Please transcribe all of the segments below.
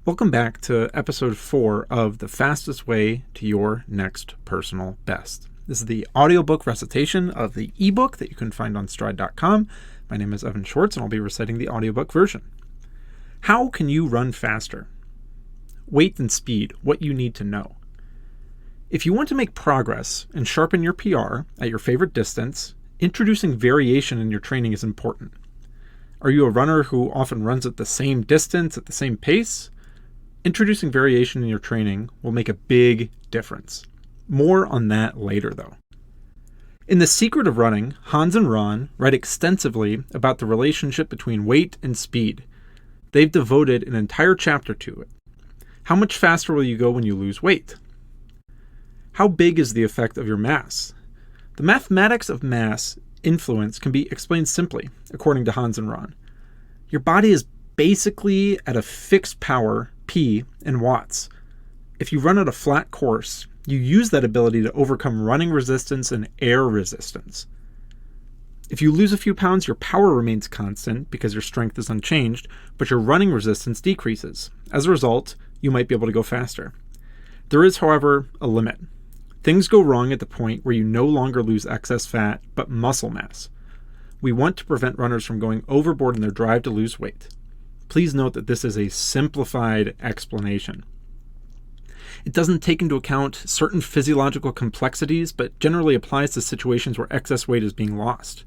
Welcome back to episode 4 of The Fastest Way to Your Next Personal Best. This is the audiobook recitation of the ebook that you can find on Stryd.com. My name is Evan Schwartz, and I'll be reciting the audiobook version. How can you run faster? Weight and speed, what you need to know. If you want to make progress and sharpen your PR at your favorite distance, introducing variation in your training is important. Are you a runner who often runs at the same distance, at the same pace? Introducing variation in your training will make a big difference. More on that later, though. In The Secret of Running, Hans and Ron write extensively about the relationship between weight and speed. They've devoted an entire chapter to it. How much faster will you go when you lose weight? How big is the effect of your mass? The mathematics of mass influence can be explained simply, according to Hans and Ron. Your body is basically at a fixed power, P, in watts. If you run at a flat course, you use that ability to overcome running resistance and air resistance. If you lose a few pounds, your power remains constant because your strength is unchanged, but your running resistance decreases. As a result, you might be able to go faster. There is, however, a limit. Things go wrong at the point where you no longer lose excess fat, but muscle mass. We want to prevent runners from going overboard in their drive to lose weight. Please note that this is a simplified explanation. It doesn't take into account certain physiological complexities, but generally applies to situations where excess weight is being lost.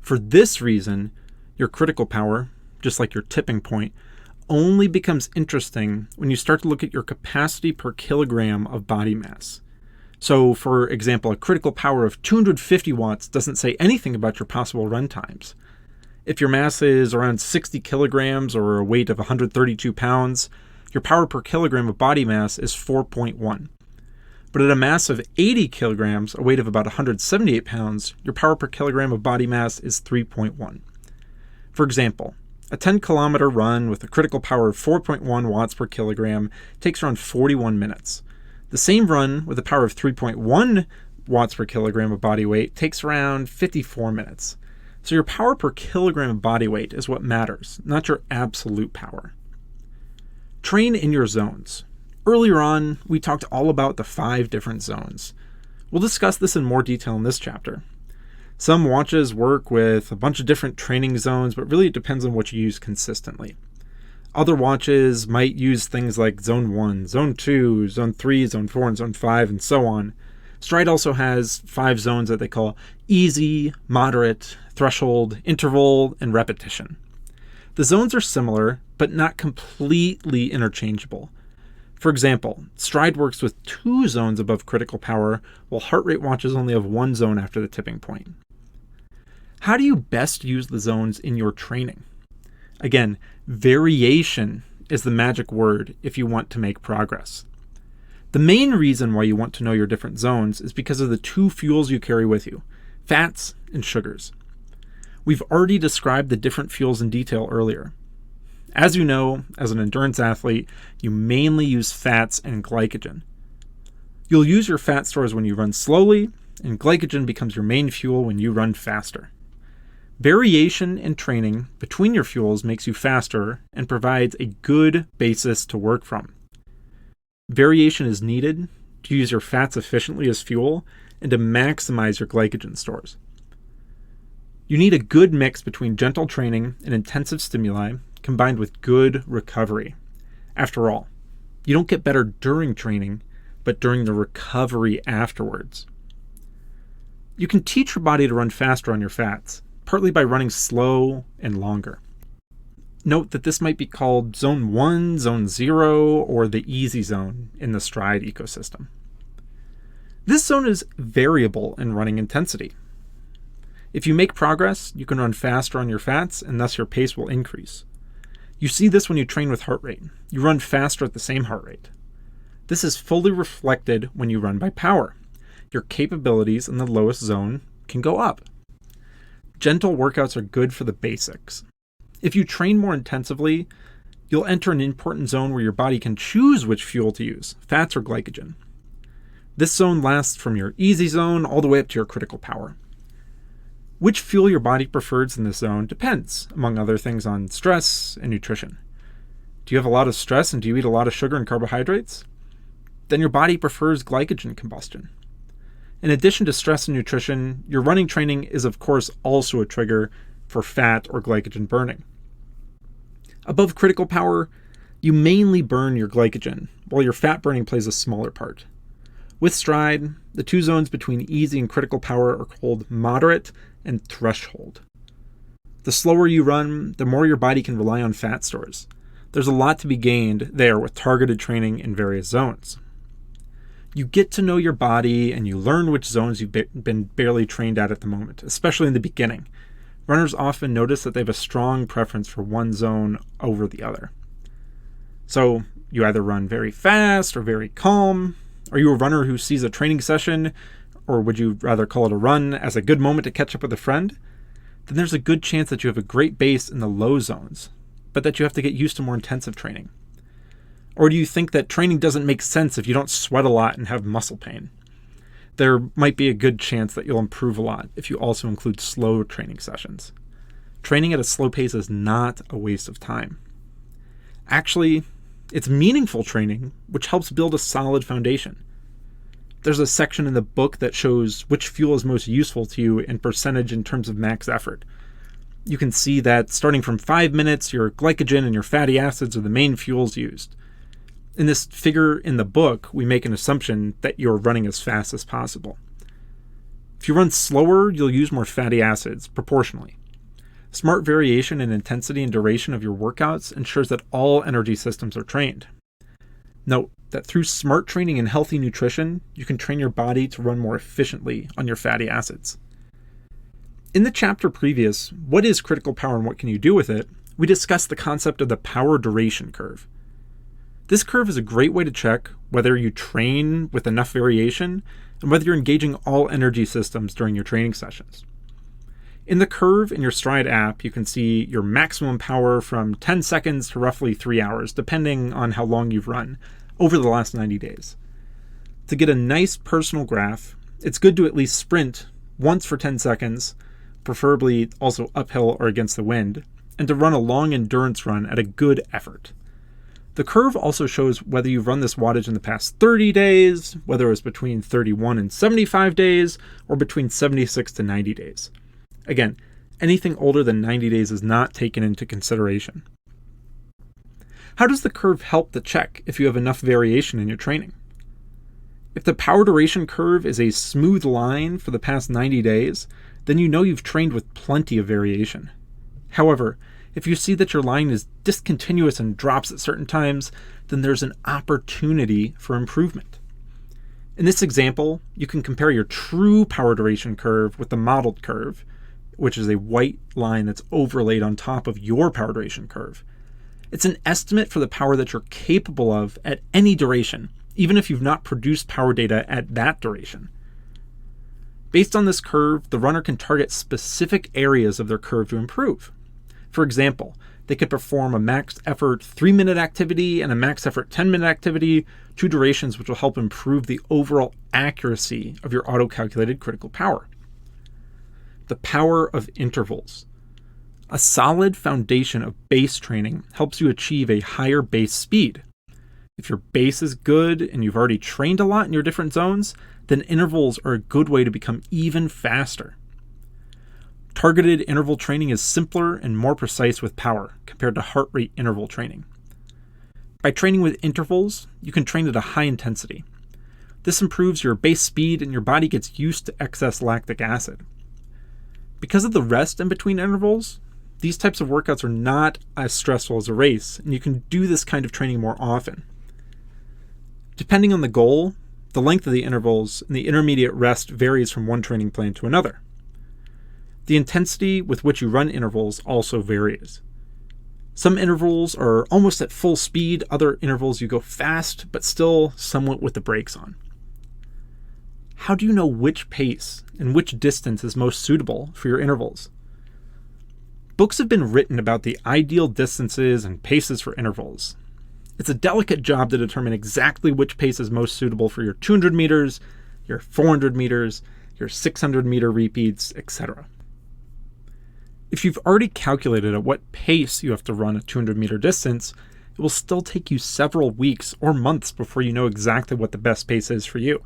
For this reason, your critical power, just like your tipping point, only becomes interesting when you start to look at your capacity per kilogram of body mass. So, for example, a critical power of 250 watts doesn't say anything about your possible run times. If your mass is around 60 kilograms or a weight of 132 pounds, your power per kilogram of body mass is 4.1. But at a mass of 80 kilograms, a weight of about 178 pounds, your power per kilogram of body mass is 3.1. For example, a 10-kilometer run with a critical power of 4.1 watts per kilogram takes around 41 minutes. The same run with a power of 3.1 watts per kilogram of body weight takes around 54 minutes. So your power per kilogram of body weight is what matters, not your absolute power. Train in your zones. Earlier on, we talked all about the 5 different zones. We'll discuss this in more detail in this chapter. Some watches work with a bunch of different training zones, but really it depends on what you use consistently. Other watches might use things like Zone 1, Zone 2, Zone 3, Zone 4, and Zone 5, and so on. Stryd also has 5 zones that they call easy, moderate, threshold, interval, and repetition. The zones are similar, but not completely interchangeable. For example, Stryd works with 2 zones above critical power, while heart rate watches only have 1 zone after the tipping point. How do you best use the zones in your training? Again, variation is the magic word if you want to make progress. The main reason why you want to know your different zones is because of the 2 fuels you carry with you, fats and sugars. We've already described the different fuels in detail earlier. As you know, as an endurance athlete, you mainly use fats and glycogen. You'll use your fat stores when you run slowly, and glycogen becomes your main fuel when you run faster. Variation in training between your fuels makes you faster and provides a good basis to work from. Variation is needed to use your fats efficiently as fuel and to maximize your glycogen stores. You need a good mix between gentle training and intensive stimuli combined with good recovery. After all, you don't get better during training, but during the recovery afterwards. You can teach your body to run faster on your fats, partly by running slow and longer. Note that this might be called Zone 1, Zone 0, or the Easy Zone in the Stryd ecosystem. This zone is variable in running intensity. If you make progress, you can run faster on your fats, and thus your pace will increase. You see this when you train with heart rate. You run faster at the same heart rate. This is fully reflected when you run by power. Your capabilities in the lowest zone can go up. Gentle workouts are good for the basics. If you train more intensively, you'll enter an important zone where your body can choose which fuel to use, fats or glycogen. This zone lasts from your easy zone all the way up to your critical power. Which fuel your body prefers in this zone depends, among other things, on stress and nutrition. Do you have a lot of stress and do you eat a lot of sugar and carbohydrates? Then your body prefers glycogen combustion. In addition to stress and nutrition, your running training is of course also a trigger for fat or glycogen burning. Above critical power, you mainly burn your glycogen, while your fat burning plays a smaller part. With Stryd, the two zones between easy and critical power are called moderate and threshold. The slower you run, the more your body can rely on fat stores. There's a lot to be gained there with targeted training in various zones. You get to know your body and you learn which zones you've been barely trained at the moment, especially in the beginning. Runners often notice that they have a strong preference for one zone over the other. So you either run very fast or very calm. Are you a runner who sees a training session, or would you rather call it a run, as a good moment to catch up with a friend? Then there's a good chance that you have a great base in the low zones, but that you have to get used to more intensive training. Or do you think that training doesn't make sense if you don't sweat a lot and have muscle pain? There might be a good chance that you'll improve a lot if you also include slow training sessions. Training at a slow pace is not a waste of time. Actually, it's meaningful training, which helps build a solid foundation. There's a section in the book that shows which fuel is most useful to you in percentage in terms of max effort. You can see that starting from 5 minutes, your glycogen and your fatty acids are the main fuels used. In this figure in the book, we make an assumption that you're running as fast as possible. If you run slower, you'll use more fatty acids proportionally. Smart variation in intensity and duration of your workouts ensures that all energy systems are trained. Note that through smart training and healthy nutrition, you can train your body to run more efficiently on your fatty acids. In the chapter previous, What is critical power and what can you do with it?, we discussed the concept of the power duration curve. This curve is a great way to check whether you train with enough variation and whether you're engaging all energy systems during your training sessions. In the curve in your Stryd app, you can see your maximum power from 10 seconds to roughly 3 hours, depending on how long you've run, over the last 90 days. To get a nice personal graph, it's good to at least sprint once for 10 seconds, preferably also uphill or against the wind, and to run a long endurance run at a good effort. The curve also shows whether you've run this wattage in the past 30 days, whether it was between 31 and 75 days, or between 76 to 90 days. Again, anything older than 90 days is not taken into consideration. How does the curve help to check if you have enough variation in your training? If the power duration curve is a smooth line for the past 90 days, then you know you've trained with plenty of variation. However, if you see that your line is discontinuous and drops at certain times, then there's an opportunity for improvement. In this example, you can compare your true power duration curve with the modeled curve, which is a white line that's overlaid on top of your power duration curve. It's an estimate for the power that you're capable of at any duration, even if you've not produced power data at that duration. Based on this curve, the runner can target specific areas of their curve to improve. For example, they could perform a max effort 3-minute activity and a max effort 10-minute activity, two durations which will help improve the overall accuracy of your auto-calculated critical power. The power of intervals. A solid foundation of base training helps you achieve a higher base speed. If your base is good and you've already trained a lot in your different zones, then intervals are a good way to become even faster. Targeted interval training is simpler and more precise with power compared to heart rate interval training. By training with intervals, you can train at a high intensity. This improves your base speed and your body gets used to excess lactic acid. Because of the rest in between intervals, these types of workouts are not as stressful as a race, and you can do this kind of training more often. Depending on the goal, the length of the intervals and the intermediate rest varies from one training plan to another. The intensity with which you run intervals also varies. Some intervals are almost at full speed, other intervals you go fast, but still somewhat with the brakes on. How do you know which pace and which distance is most suitable for your intervals? Books have been written about the ideal distances and paces for intervals. It's a delicate job to determine exactly which pace is most suitable for your 200 meters, your 400 meters, your 600 meter repeats, etc. If you've already calculated at what pace you have to run a 200 meter distance, it will still take you several weeks or months before you know exactly what the best pace is for you.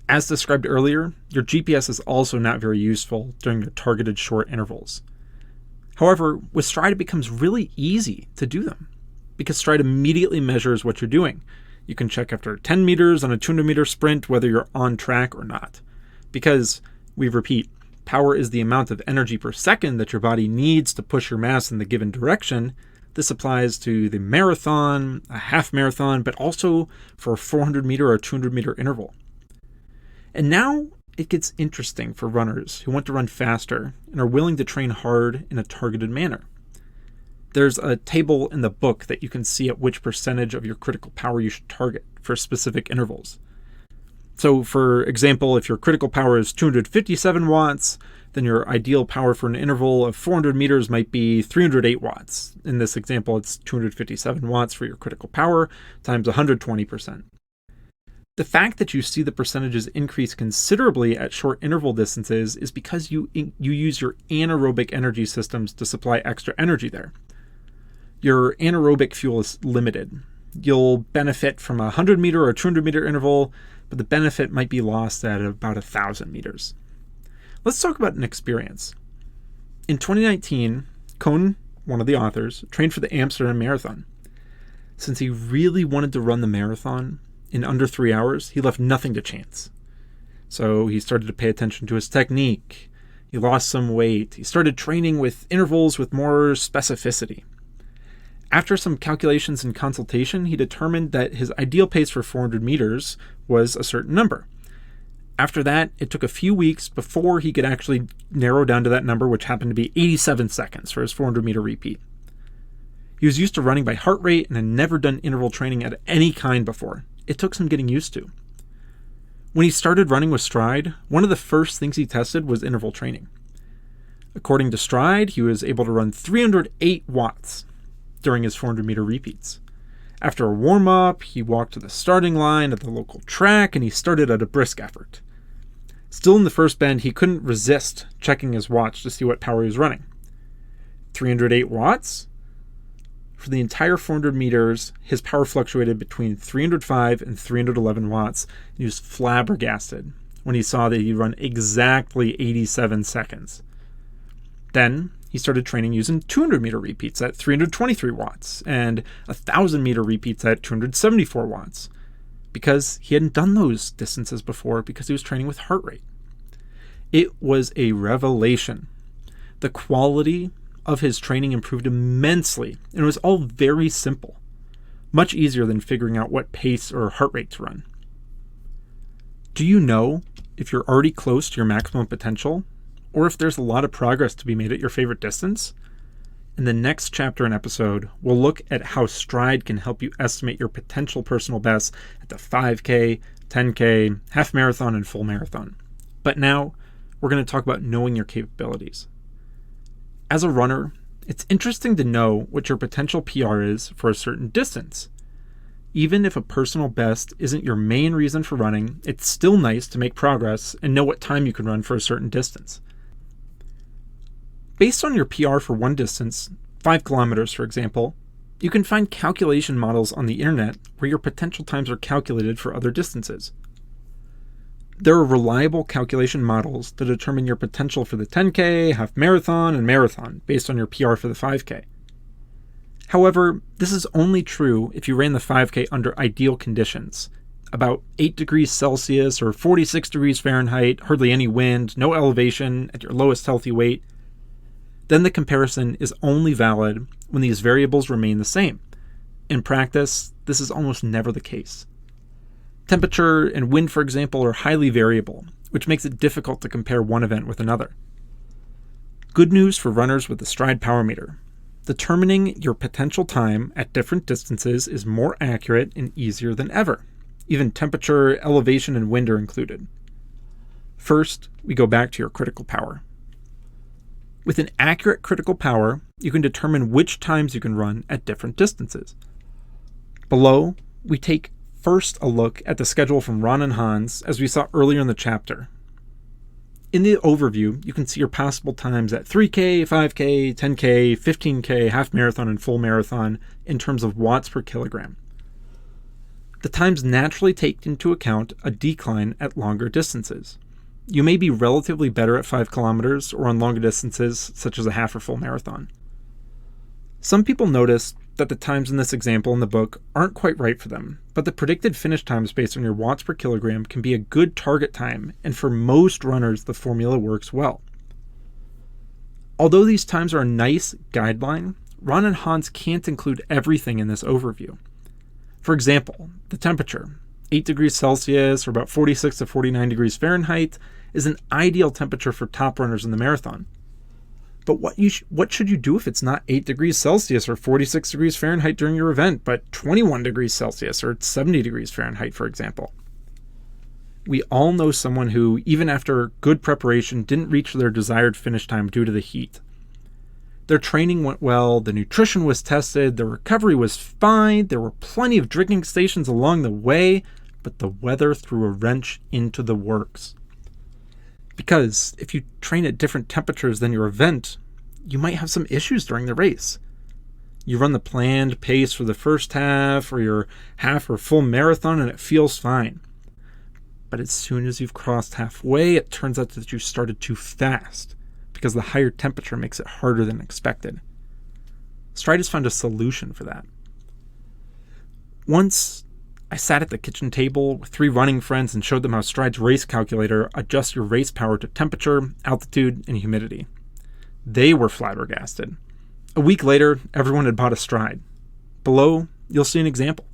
As described earlier, your GPS is also not very useful during your targeted short intervals. However, with Stryd it becomes really easy to do them, because Stryd immediately measures what you're doing. You can check after 10 meters on a 200-meter sprint whether you're on track or not. Because, we repeat, power is the amount of energy per second that your body needs to push your mass in the given direction. This applies to the marathon, a half marathon, but also for a 400-meter or 200-meter interval. And now it gets interesting for runners who want to run faster and are willing to train hard in a targeted manner. There's a table in the book that you can see at which percentage of your critical power you should target for specific intervals. So for example, if your critical power is 257 watts, then your ideal power for an interval of 400 meters might be 308 watts. In this example, it's 257 watts for your critical power times 120%. The fact that you see the percentages increase considerably at short interval distances is because you use your anaerobic energy systems to supply extra energy there. Your anaerobic fuel is limited. You'll benefit from a 100-meter or 200-meter interval, but the benefit might be lost at about 1,000 meters. Let's talk about an experience. In 2019, Cohn, one of the authors, trained for the Amsterdam Marathon. Since he really wanted to run the marathon in under 3 hours, he left nothing to chance. So he started to pay attention to his technique. He lost some weight. He started training with intervals with more specificity. After some calculations and consultation, he determined that his ideal pace for 400 meters was a certain number. After that, it took a few weeks before he could actually narrow down to that number, which happened to be 87 seconds for his 400-meter repeat. He was used to running by heart rate and had never done interval training of any kind before. It took some getting used to. When he started running with Stryd, one of the first things he tested was interval training. According to Stryd, he was able to run 308 watts during his 400-meter repeats. After a warm-up, he walked to the starting line at the local track, and he started at a brisk effort. Still in the first bend, he couldn't resist checking his watch to see what power he was running. 308 watts? For the entire 400 meters, his power fluctuated between 305 and 311 watts. He was flabbergasted when he saw that he'd run exactly 87 seconds. Then he started training using 200-meter repeats at 323 watts and 1,000-meter repeats at 274 watts because he hadn't done those distances before because he was training with heart rate. It was a revelation. The quality of his training improved immensely, and it was all very simple, much easier than figuring out what pace or heart rate to run. Do you know if you're already close to your maximum potential, or if there's a lot of progress to be made at your favorite distance? In the next chapter and episode, we'll look at how Stryd can help you estimate your potential personal best at the 5K, 10K, half marathon, and full marathon. But now, we're going to talk about knowing your capabilities. As a runner, it's interesting to know what your potential PR is for a certain distance. Even if a personal best isn't your main reason for running, it's still nice to make progress and know what time you can run for a certain distance. Based on your PR for one distance, 5 kilometers for example, you can find calculation models on the internet where your potential times are calculated for other distances. There are reliable calculation models to determine your potential for the 10K, half marathon, and marathon based on your PR for the 5K. However, this is only true if you ran the 5K under ideal conditions, about 8 degrees Celsius or 46 degrees Fahrenheit, hardly any wind, no elevation, at your lowest healthy weight. Then the comparison is only valid when these variables remain the same. In practice, this is almost never the case. Temperature and wind, for example, are highly variable, which makes it difficult to compare one event with another. Good news for runners with the Stryd Power Meter. Determining your potential time at different distances is more accurate and easier than ever. Even temperature, elevation, and wind are included. First, we go back to your critical power. With an accurate critical power, you can determine which times you can run at different distances. Below, we take first a look at the schedule from Ron and Hans, as we saw earlier in the chapter. In the overview, you can see your possible times at 3K, 5K, 10K, 15K, half marathon, and full marathon in terms of watts per kilogram. The times naturally take into account a decline at longer distances. You may be relatively better at 5 kilometers or on longer distances, such as a half or full marathon. Some people notice that the times in this example in the book aren't quite right for them, but the predicted finish times based on your watts per kilogram can be a good target time, and for most runners, the formula works well. Although these times are a nice guideline, Ron and Hans can't include everything in this overview. For example, the temperature, 8 degrees Celsius or about 46 to 49 degrees Fahrenheit, is an ideal temperature for top runners in the marathon. But what should you do if it's not 8 degrees Celsius or 46 degrees Fahrenheit during your event, but 21 degrees Celsius or 70 degrees Fahrenheit, for example? We all know someone who, even after good preparation, didn't reach their desired finish time due to the heat. Their training went well, the nutrition was tested, the recovery was fine, there were plenty of drinking stations along the way, but the weather threw a wrench into the works. Because if you train at different temperatures than your event, you might have some issues during the race. You run the planned pace for the first half or your half or full marathon and it feels fine. But as soon as you've crossed halfway, it turns out that you started too fast because the higher temperature makes it harder than expected. Stryd has found a solution for that. Once, I sat at the kitchen table with 3 running friends and showed them how Stryd's race calculator adjusts your race power to temperature, altitude, and humidity. They were flabbergasted. A week later, everyone had bought a Stryd. Below, you'll see an example.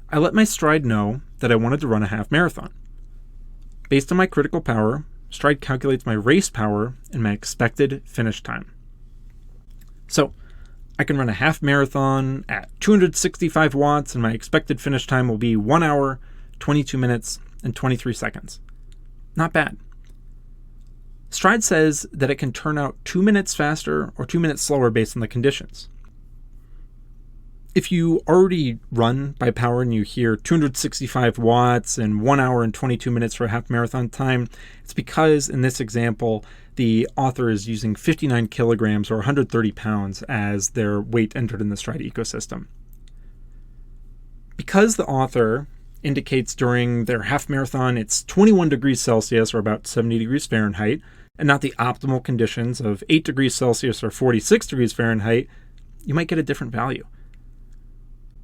I let my Stryd know that I wanted to run a half marathon. Based on my critical power, Stryd calculates my race power and my expected finish time. So, I can run a half marathon at 265 watts and my expected finish time will be 1 hour, 22 minutes, and 23 seconds. Not bad. Stryd says that it can turn out 2 minutes faster or 2 minutes slower based on the conditions. If you already run by power and you hear 265 watts and 1 hour and 22 minutes for a half marathon time, it's because in this example, the author is using 59 kilograms or 130 pounds as their weight entered in the Stryd ecosystem. Because the author indicates during their half marathon it's 21 degrees Celsius or about 70 degrees Fahrenheit, and not the optimal conditions of 8 degrees Celsius or 46 degrees Fahrenheit, you might get a different value.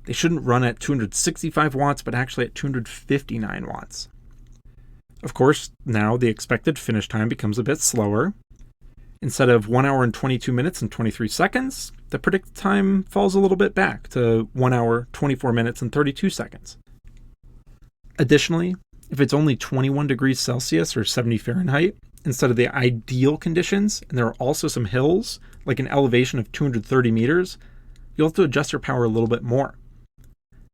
They shouldn't run at 265 watts, but actually at 259 watts. Of course, now the expected finish time becomes a bit slower. Instead of 1 hour and 22 minutes and 23 seconds, the predicted time falls a little bit back to 1 hour, 24 minutes, and 32 seconds. Additionally, if it's only 21 degrees Celsius or 70 Fahrenheit, instead of the ideal conditions, and there are also some hills, like an elevation of 230 meters, you'll have to adjust your power a little bit more.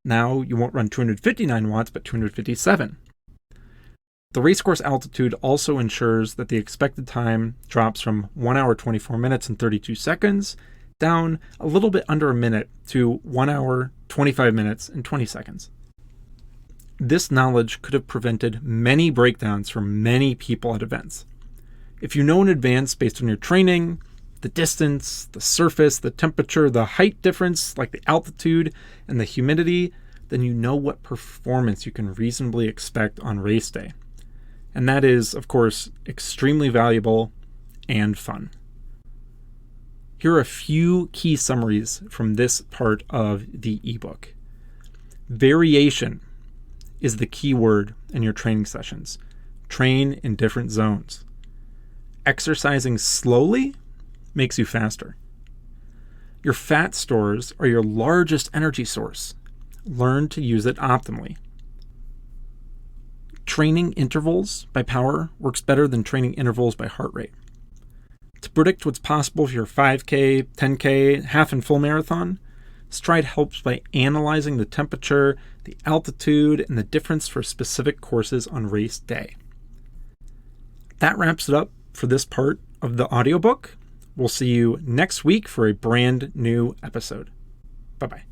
Now you won't run 259 watts, but 257. The race course altitude also ensures that the expected time drops from 1 hour, 24 minutes, and 32 seconds down a little bit under a minute to 1 hour, 25 minutes, and 20 seconds. This knowledge could have prevented many breakdowns for many people at events. If you know in advance based on your training, the distance, the surface, the temperature, the height difference, like the altitude and the humidity, then you know what performance you can reasonably expect on race day. And that is, of course, extremely valuable and fun. Here are a few key summaries from this part of the ebook. Variation is the key word in your training sessions. Train in different zones. Exercising slowly makes you faster. Your fat stores are your largest energy source. Learn to use it optimally. Training intervals by power works better than training intervals by heart rate. To predict what's possible for your 5K, 10K, half and full marathon, Stryd helps by analyzing the temperature, the altitude, and the difference for specific courses on race day. That wraps it up for this part of the audiobook. We'll see you next week for a brand new episode. Bye-bye.